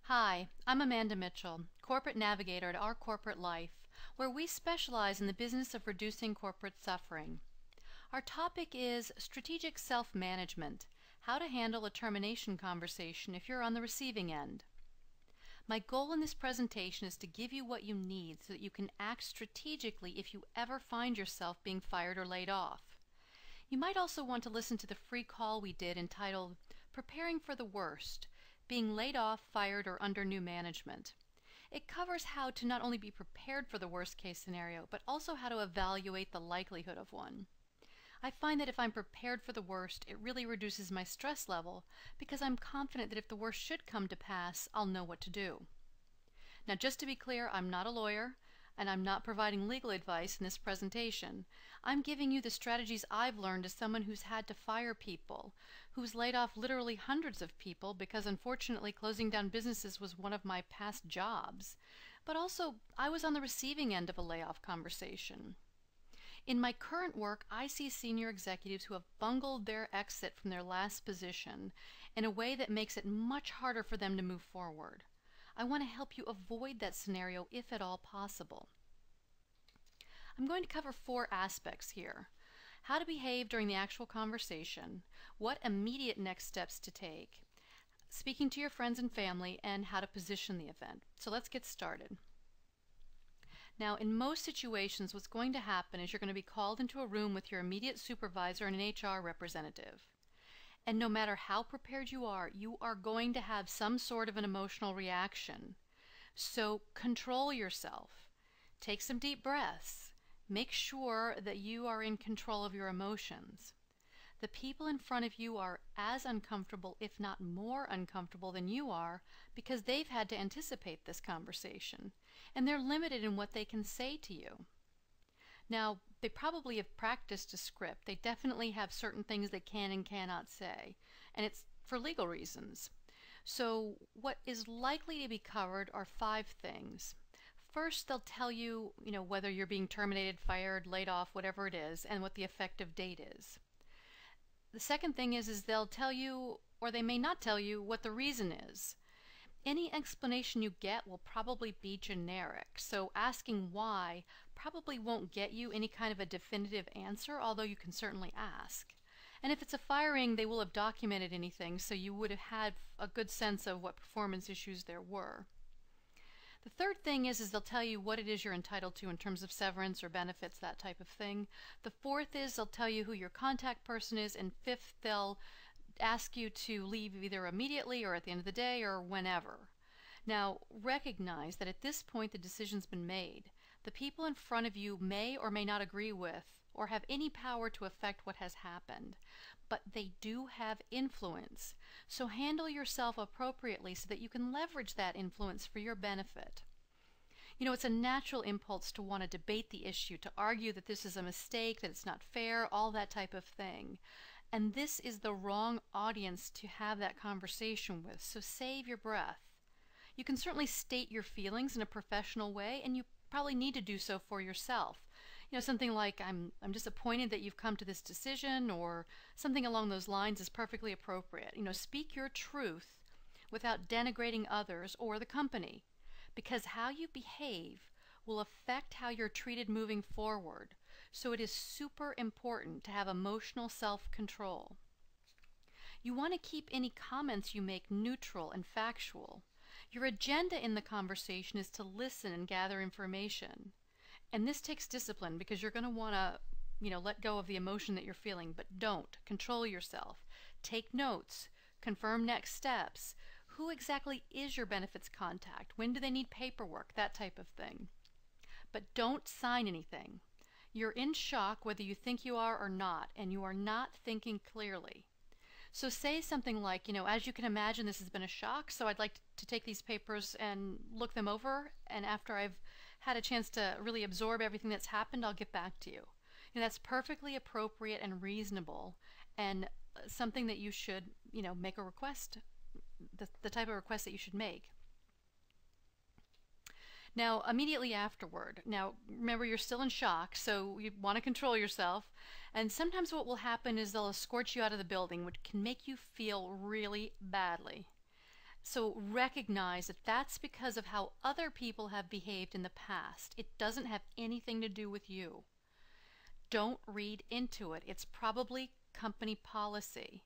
Hi, I'm Amanda Mitchell, Corporate Navigator at Our Corporate Life, where we specialize in the business of reducing corporate suffering. Our topic is strategic self-management, how to handle a termination conversation if you're on the receiving end. My goal in this presentation is to give you what you need so that you can act strategically if you ever find yourself being fired or laid off. You might also want to listen to the free call we did entitled Preparing for the Worst, Being Laid Off, Fired, or Under New Management. It covers how to not only be prepared for the worst case scenario, but also how to evaluate the likelihood of one. I find that if I'm prepared for the worst, it really reduces my stress level because I'm confident that if the worst should come to pass, I'll know what to do. Now, just to be clear, I'm not a lawyer, and I'm not providing legal advice in this presentation. I'm giving you the strategies I've learned as someone who's had to fire people, who's laid off literally hundreds of people because unfortunately closing down businesses was one of my past jobs. But also, I was on the receiving end of a layoff conversation. In my current work, I see senior executives who have bungled their exit from their last position in a way that makes it much harder for them to move forward. I want to help you avoid that scenario if at all possible. I'm going to cover 4 aspects here: how to behave during the actual conversation, what immediate next steps to take, speaking to your friends and family, and how to position the event. So let's get started. Now, in most situations, what's going to happen is you're going to be called into a room with your immediate supervisor and an HR representative. And no matter how prepared you are going to have some sort of an emotional reaction. So control yourself. Take some deep breaths. Make sure that you are in control of your emotions. The people in front of you are as uncomfortable, if not more uncomfortable than you are, because they've had to anticipate this conversation, and they're limited in what they can say to you. Now, they probably have practiced a script. They definitely have certain things they can and cannot say, and it's for legal reasons. So what is likely to be covered are 5 things. First, they'll tell you, whether you're being terminated, fired, laid off, whatever it is, and what the effective date is. The second thing is they'll tell you, or they may not tell you, what the reason is. Any explanation you get will probably be generic, so asking why probably won't get you any kind of a definitive answer, although you can certainly ask. And if it's a firing, they will have documented anything, so you would have had a good sense of what performance issues there were. The third thing is they'll tell you what it is you're entitled to in terms of severance or benefits, that type of thing. The fourth is they'll tell you who your contact person is, and fifth, they'll ask you to leave either immediately or at the end of the day or whenever. Now, recognize that at this point the decision's been made. The people in front of you may or may not agree with or have any power to affect what has happened, but they do have influence. So handle yourself appropriately so that you can leverage that influence for your benefit. It's a natural impulse to want to debate the issue, to argue that this is a mistake, that it's not fair, all that type of thing. And this is the wrong audience to have that conversation with, so save your breath. You can certainly state your feelings in a professional way, and you probably need to do so for yourself. Something like, I'm disappointed that you've come to this decision, or something along those lines is perfectly appropriate. Speak your truth without denigrating others or the company, because how you behave will affect how you're treated moving forward. So it is super important to have emotional self-control. You want to keep any comments you make neutral and factual. Your agenda in the conversation is to listen and gather information. And this takes discipline because you're going to want to, let go of the emotion that you're feeling, but don't. Control yourself. Take notes. Confirm next steps. Who exactly is your benefits contact? When do they need paperwork? That type of thing. But don't sign anything. You're in shock whether you think you are or not, and you are not thinking clearly. So say something like, as you can imagine, this has been a shock, so I'd like to take these papers and look them over, and after I've had a chance to really absorb everything that's happened, I'll get back to you. That's perfectly appropriate and reasonable, and something that you should, make a request, the type of request that you should make. Now, immediately afterward, now remember you're still in shock, so you want to control yourself, and sometimes what will happen is they'll escort you out of the building, which can make you feel really badly. So recognize that that's because of how other people have behaved in the past. It doesn't have anything to do with you. Don't read into it. It's probably company policy.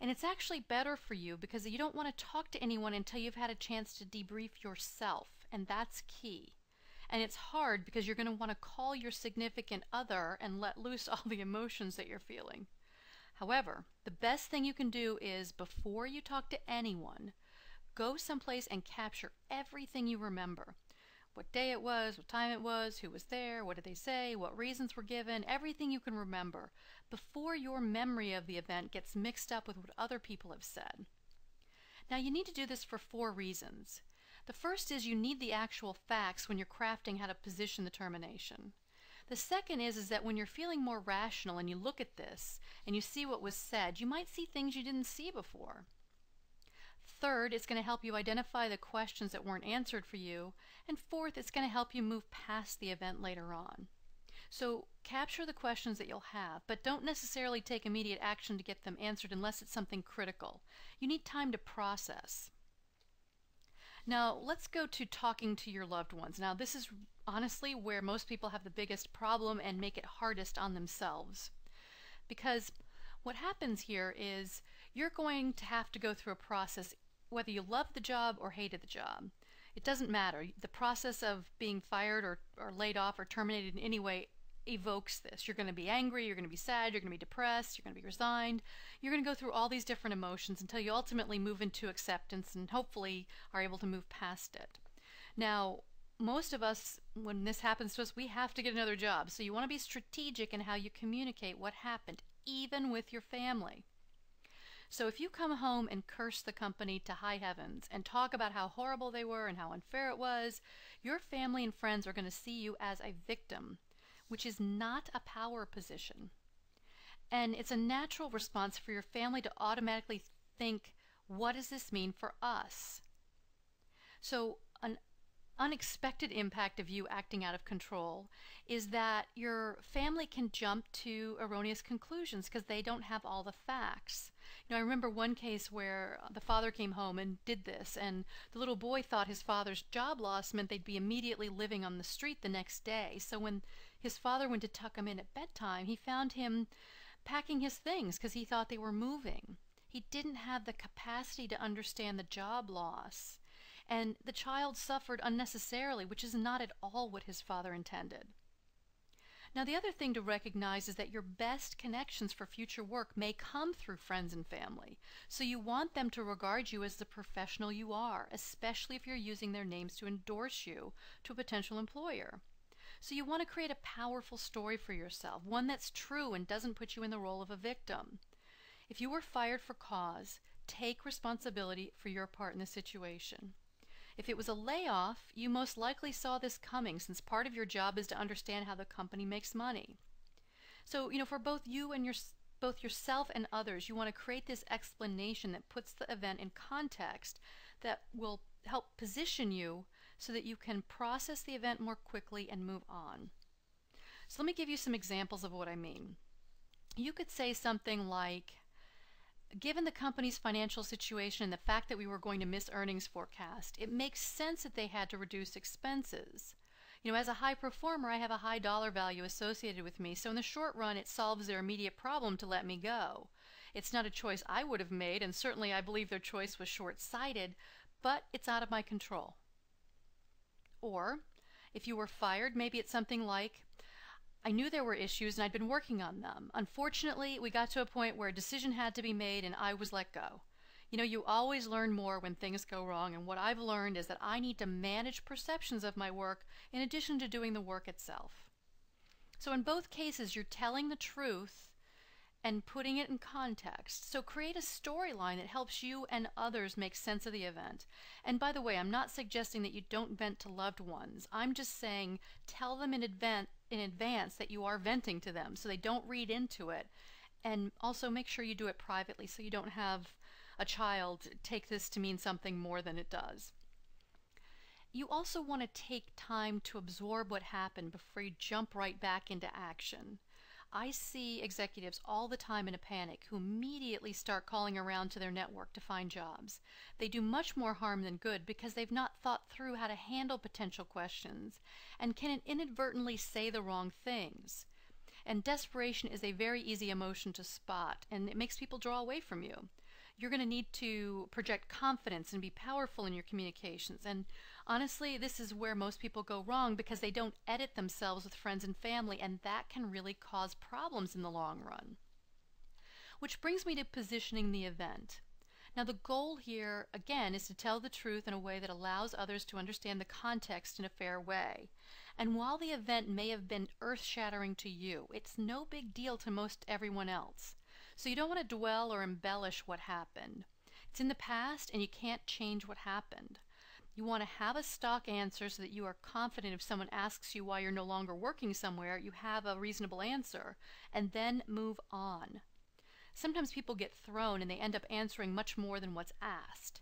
And it's actually better for you because you don't want to talk to anyone until you've had a chance to debrief yourself, and that's key. And it's hard because you're going to want to call your significant other and let loose all the emotions that you're feeling. However, the best thing you can do is, before you talk to anyone, go someplace and capture everything you remember. What day it was, what time it was, who was there, what did they say, what reasons were given, everything you can remember before your memory of the event gets mixed up with what other people have said. Now, you need to do this for 4 reasons. The first is you need the actual facts when you're crafting how to position the termination. The second is that when you're feeling more rational and you look at this and you see what was said, you might see things you didn't see before. Third, it's going to help you identify the questions that weren't answered for you. And fourth, it's going to help you move past the event later on. So capture the questions that you'll have, but don't necessarily take immediate action to get them answered unless it's something critical. You need time to process. Now, let's go to talking to your loved ones. Now, this is honestly where most people have the biggest problem and make it hardest on themselves. Because what happens here is you're going to have to go through a process, whether you love the job or hated the job. It doesn't matter. The process of being fired or laid off or terminated in any way evokes this. You're going to be angry, you're going to be sad, you're going to be depressed, you're going to be resigned. You're going to go through all these different emotions until you ultimately move into acceptance and hopefully are able to move past it. Now, most of us, when this happens to us, we have to get another job. So you want to be strategic in how you communicate what happened, even with your family. So if you come home and curse the company to high heavens and talk about how horrible they were and how unfair it was, your family and friends are going to see you as a victim, which is not a power position. And it's a natural response for your family to automatically think, what does this mean for us? So an unexpected impact of you acting out of control is that your family can jump to erroneous conclusions because they don't have all the facts. You know, I remember one case where the father came home and did this, and the little boy thought his father's job loss meant they'd be immediately living on the street the next day. So when his father went to tuck him in at bedtime, he found him packing his things because he thought they were moving. He didn't have the capacity to understand the job loss. And the child suffered unnecessarily, which is not at all what his father intended. Now, the other thing to recognize is that your best connections for future work may come through friends and family. So you want them to regard you as the professional you are, especially if you're using their names to endorse you to a potential employer. So you want to create a powerful story for yourself, one that's true and doesn't put you in the role of a victim. If you were fired for cause, take responsibility for your part in the situation. If it was a layoff, you most likely saw this coming, since part of your job is to understand how the company makes money. So, for both you and both yourself and others, you want to create this explanation that puts the event in context that will help position you so that you can process the event more quickly and move on. So let me give you some examples of what I mean. You could say something like, given the company's financial situation and the fact that we were going to miss earnings forecast, it makes sense that they had to reduce expenses. As a high performer, I have a high dollar value associated with me, so in the short run, it solves their immediate problem to let me go. It's not a choice I would have made, and certainly I believe their choice was short-sighted, but it's out of my control. Or, if you were fired, maybe it's something like, I knew there were issues and I'd been working on them. Unfortunately, we got to a point where a decision had to be made and I was let go. You always learn more when things go wrong, and what I've learned is that I need to manage perceptions of my work in addition to doing the work itself. So in both cases, you're telling the truth and putting it in context. So create a storyline that helps you and others make sense of the event. And by the way, I'm not suggesting that you don't vent to loved ones. I'm just saying tell them in advance that you are venting to them so they don't read into it. And also make sure you do it privately so you don't have a child take this to mean something more than it does. You also want to take time to absorb what happened before you jump right back into action. I see executives all the time in a panic who immediately start calling around to their network to find jobs. They do much more harm than good because they've not thought through how to handle potential questions and can inadvertently say the wrong things. And desperation is a very easy emotion to spot, and it makes people draw away from you. You're going to need to project confidence and be powerful in your communications. And honestly, this is where most people go wrong because they don't edit themselves with friends and family, and that can really cause problems in the long run. Which brings me to positioning the event. Now, the goal here, again, is to tell the truth in a way that allows others to understand the context in a fair way. And while the event may have been earth-shattering to you, it's no big deal to most everyone else. So you don't want to dwell or embellish what happened. It's in the past and you can't change what happened. You want to have a stock answer so that you are confident if someone asks you why you're no longer working somewhere, you have a reasonable answer, and then move on. Sometimes people get thrown and they end up answering much more than what's asked.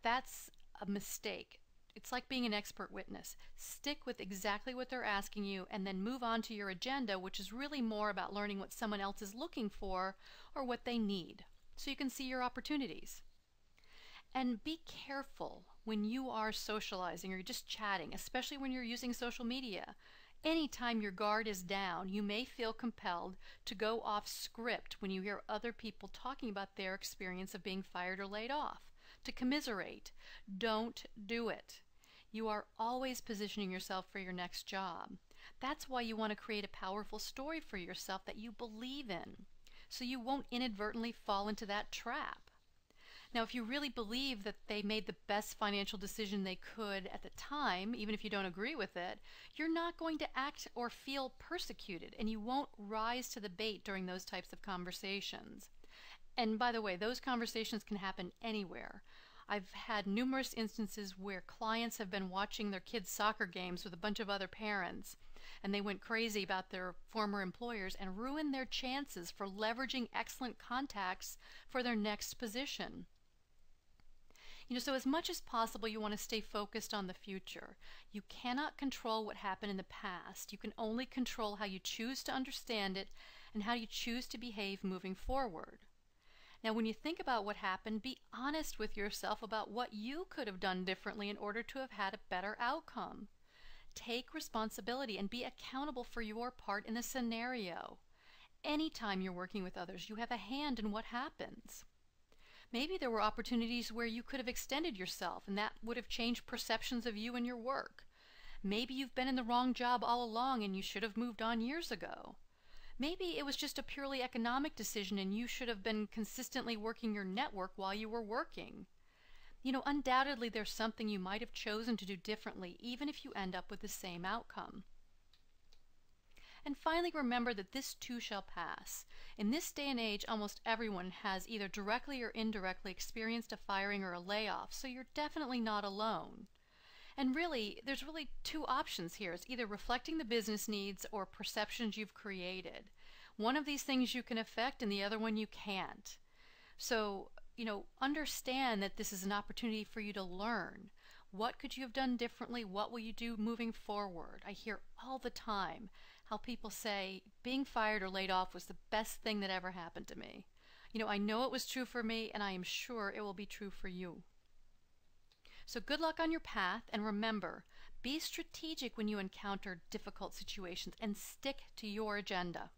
That's a mistake. It's like being an expert witness. Stick with exactly what they're asking you and then move on to your agenda, which is really more about learning what someone else is looking for or what they need, so you can see your opportunities. And be careful when you are socializing or you're just chatting, especially when you're using social media. Anytime your guard is down, you may feel compelled to go off script when you hear other people talking about their experience of being fired or laid off, to commiserate. Don't do it. You are always positioning yourself for your next job. That's why you want to create a powerful story for yourself that you believe in, so you won't inadvertently fall into that trap. Now, if you really believe that they made the best financial decision they could at the time, even if you don't agree with it, you're not going to act or feel persecuted, and you won't rise to the bait during those types of conversations. And by the way, those conversations can happen anywhere. I've had numerous instances where clients have been watching their kids' soccer games with a bunch of other parents, and they went crazy about their former employers and ruined their chances for leveraging excellent contacts for their next position. So as much as possible, you want to stay focused on the future. You cannot control what happened in the past. You can only control how you choose to understand it and how you choose to behave moving forward. Now, when you think about what happened, be honest with yourself about what you could have done differently in order to have had a better outcome. Take responsibility and be accountable for your part in the scenario. Anytime you're working with others, you have a hand in what happens. Maybe there were opportunities where you could have extended yourself, and that would have changed perceptions of you and your work. Maybe you've been in the wrong job all along and you should have moved on years ago. Maybe it was just a purely economic decision and you should have been consistently working your network while you were working. Undoubtedly there's something you might have chosen to do differently, even if you end up with the same outcome. And finally, remember that this too shall pass. In this day and age, almost everyone has either directly or indirectly experienced a firing or a layoff, so you're definitely not alone. And really, there's really two options here. It's either reflecting the business needs or perceptions you've created. One of these things you can affect and the other one you can't. So, understand that this is an opportunity for you to learn. What could you have done differently? What will you do moving forward? I hear all the time how people say, being fired or laid off was the best thing that ever happened to me. I know it was true for me, and I am sure it will be true for you. So good luck on your path, and remember, be strategic when you encounter difficult situations and stick to your agenda.